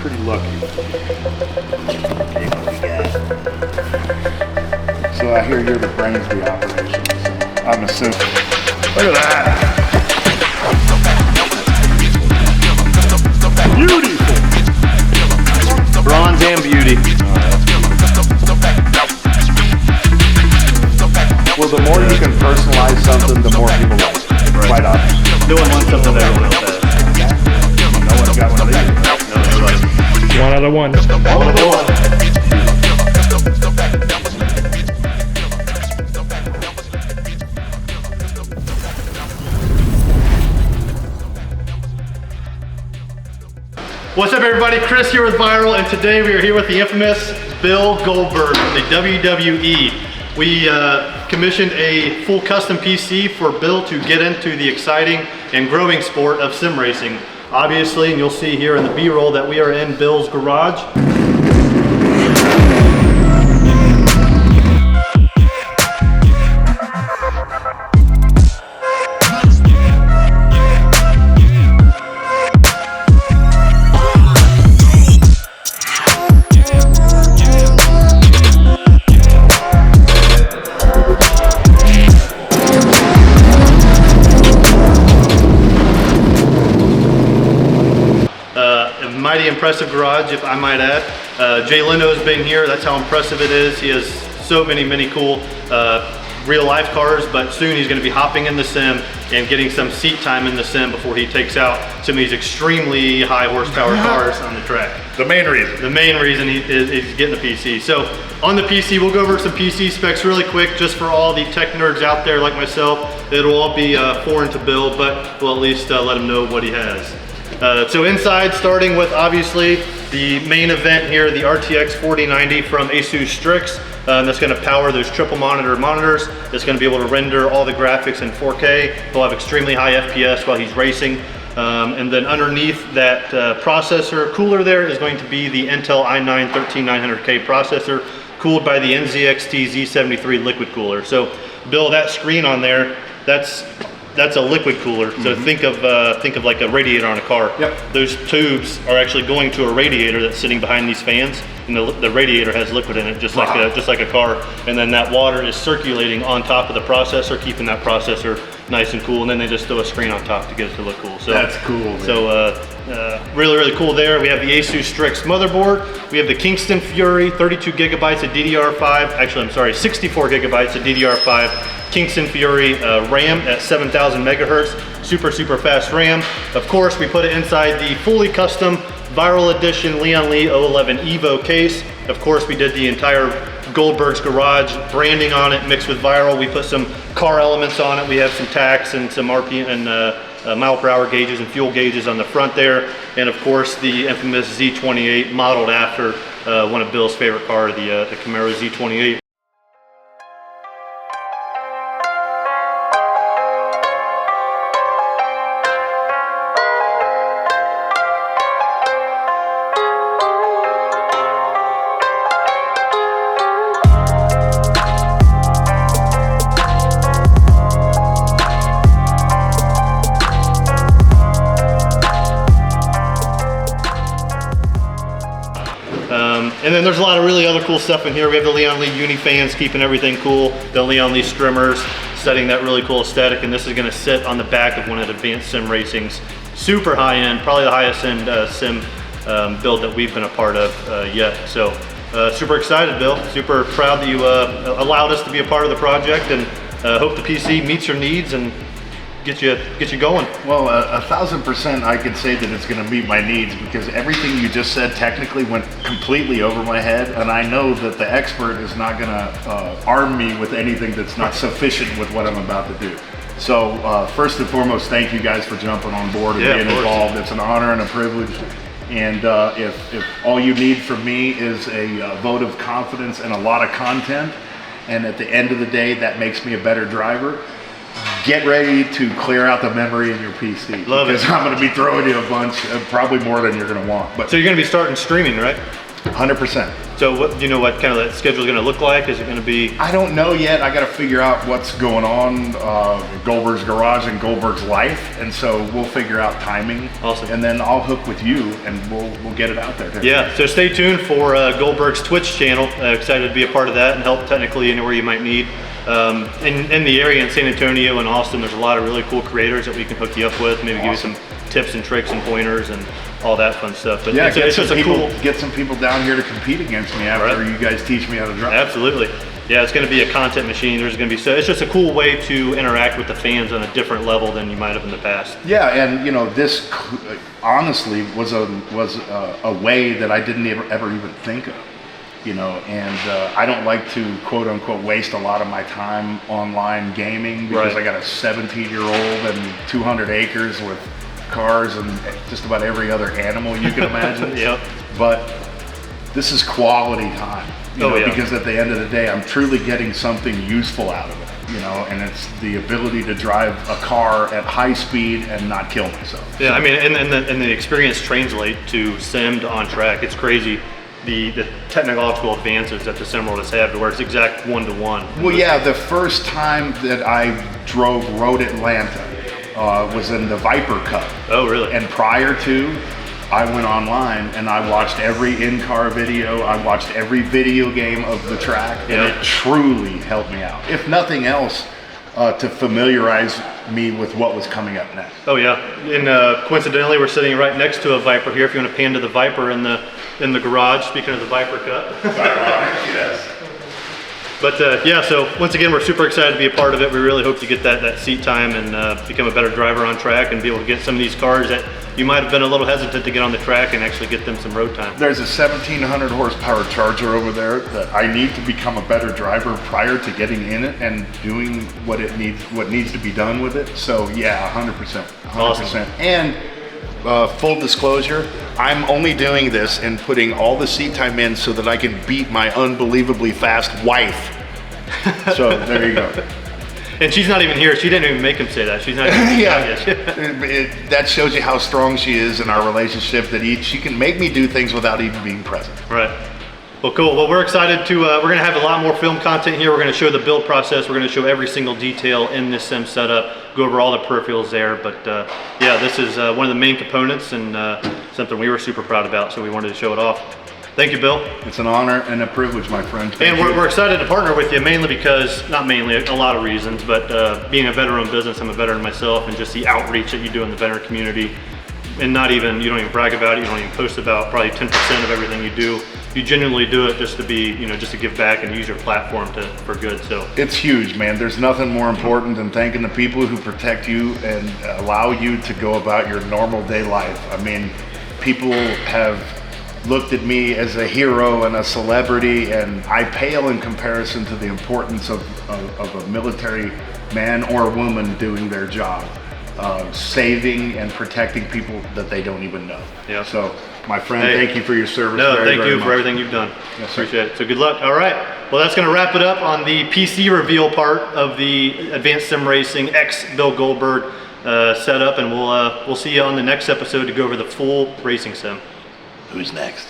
pretty lucky. So I hear you're the brains of the operation, so I'm assuming. Look at that. Beautiful. Bronze and beauty. Well, the more you can personalize something, the more people like it. Right. Quite obvious. No one wants something that everyone else has. No one's got one of these. No, nobody. One out of one. One of the one. What's up, everybody? Chris here with Vyral, and today we are here with the infamous Bill Goldberg from the WWE. We commissioned a full custom PC for Bill to get into the exciting and growing sport of sim racing. Obviously, and you'll see here in the B-roll that we are in Bill's garage. Mighty impressive garage, if I might add. Jay Leno's been here. That's how impressive it is. He has so many cool real life cars, but soon he's going to be hopping in the sim and getting some seat time in the sim before he takes out some of these extremely high horsepower cars on the track. The main reason. The main reason he's getting the PC. So on the PC, we'll go over some PC specs really quick, just for all the tech nerds out there like myself. It'll all be foreign to Bill, but we'll at least let him know what he has. So inside, starting with obviously the main event here, the RTX 4090 from Asus Strix. That's going to power those triple monitor monitors. It's going to be able to render all the graphics in 4K. He'll have extremely high FPS while he's racing. And then underneath that processor cooler there is going to be the Intel i9 13900K processor, cooled by the NZXT Z73 liquid cooler. So Bill, that screen on there, that's a liquid cooler. So think of like a radiator on a car. Yep. Those tubes are actually going to a radiator that's sitting behind these fans, and the radiator has liquid in it, just like a car. And then that water is circulating on top of the processor, keeping that processor nice and cool. And then they just throw a screen on top to get it to look cool. So that's cool, man. So really cool there. We have the Asus Strix motherboard. We have the Kingston Fury 32 gigabytes of DDR5. Actually, I'm sorry, 64 gigabytes of DDR5. Kingston Fury RAM at 7,000 megahertz, super fast RAM. Of course, we put it inside the fully custom Vyral Edition Leon Lee 011 Evo case. Of course, we did the entire Goldberg's Garage branding on it, mixed with Vyral. We put some car elements on it. We have some tacks and some RPM and mile per hour gauges and fuel gauges on the front there. And of course, the infamous Z28 modeled after one of Bill's favorite car, the Camaro Z28. And then there's a lot of really other cool stuff in here. We have the Leon Lee Uni fans keeping everything cool, the Leon Lee strimmers, setting that really cool aesthetic, and this is gonna sit on the back of one of the Advanced Sim Racing's super high end, probably the highest end sim build that we've been a part of yet. So super excited, Bill. Super proud that you allowed us to be a part of the project, and hope the PC meets your needs and get you going. Well, 1,000% I could say that it's going to meet my needs, because everything you just said technically went completely over my head, and I know that the expert is not going to arm me with anything that's not sufficient with what I'm about to do. So first and foremost, thank you guys for jumping on board and being involved. It's an honor and a privilege. And if all you need from me is a vote of confidence and a lot of content, and at the end of the day that makes me a better driver, get ready to clear out the memory in your PC. Love it. Because I'm going to be throwing you a bunch, probably more than you're going to want. But so you're going to be starting streaming, right? 100%. So what do you know what kind of that schedule is going to look like? Is it going to be? I don't know yet. I got to figure out what's going on, Goldberg's garage and Goldberg's life, and so we'll figure out timing. Awesome. And then I'll hook with you, and we'll get it out there too. Yeah. So stay tuned for Goldberg's Twitch channel. Excited to be a part of that and help technically anywhere you might need. In the area in San Antonio and Austin, there's a lot of really cool creators that we can hook you up with. Maybe give you some tips and tricks and pointers and all that fun stuff. But yeah, it's just a cool. Get some people down here to compete against me after you guys teach me how to drive. Absolutely. Yeah, it's going to be a content machine. There's going to be it's just a cool way to interact with the fans on a different level than you might have in the past. Yeah, and you know, this honestly was a way that I didn't ever even think of. You know, and I don't like to quote unquote waste a lot of my time online gaming because I got a 17-year-old and 200 acres with cars and just about every other animal you can imagine. Yep. But this is quality time, you know, because at the end of the day, I'm truly getting something useful out of it, you know, and it's the ability to drive a car at high speed and not kill myself. Yeah, I mean, and the experience translate to sim to on track. It's crazy. The technological advances that the sim world has had to where it's exact one-to-one. Well, yeah, the first time that I drove Road Atlanta was in the Viper Cup. Oh, really? And prior to, I went online and I watched every in-car video, I watched every video game of the track, and it truly helped me out. If nothing else, to familiarize me with what was coming up next. Oh yeah, and coincidentally, we're sitting right next to a Viper here. If you want to pan to the Viper in the garage, speaking of the Viper Cup. Yes. But yeah, so once again, we're super excited to be a part of it. We really hope to get that seat time and become a better driver on track and be able to get some of these cars that you might have been a little hesitant to get on the track and actually get them some road time. There's a 1700 horsepower Charger over there that I need to become a better driver prior to getting in it and doing what needs to be done with it. So yeah, 100%, 100%. Awesome. And full disclosure, I'm only doing this and putting all the seat time in so that I can beat my unbelievably fast wife. So there you go. And she's not even here. She didn't even make him say that. She's not even yet. That shows you how strong she is in our relationship, that she can make me do things without even being present. Right. Well, cool. Well, we're excited to, we're going to have a lot more film content here. We're going to show the build process. We're going to show every single detail in this sim setup, go over all the peripherals there. But yeah, this is one of the main components and something we were super proud about, so we wanted to show it off. Thank you, Bill. It's an honor and a privilege, my friend. And we're excited to partner with you, mainly because, not mainly, a lot of reasons, but being a veteran business, I'm a veteran myself, and just the outreach that you do in the veteran community, and you don't even brag about it, you don't even post about probably 10% of everything you do. You genuinely do it just to be, just to give back and use your platform for good. So it's huge, man. There's nothing more important than thanking the people who protect you and allow you to go about your normal day life. I mean, people have looked at me as a hero and a celebrity, and I pale in comparison to the importance of a military man or woman doing their job, saving and protecting people that they don't even know. Yeah. So, my friend, thank you for your service. No, very, thank very you much. for everything you've done. Yes, sir. Appreciate it. So good luck. All right. Well, that's going to wrap it up on the PC reveal part of the Advanced Sim Racing X Bill Goldberg setup, and we'll see you on the next episode to go over the full racing sim. Who's next?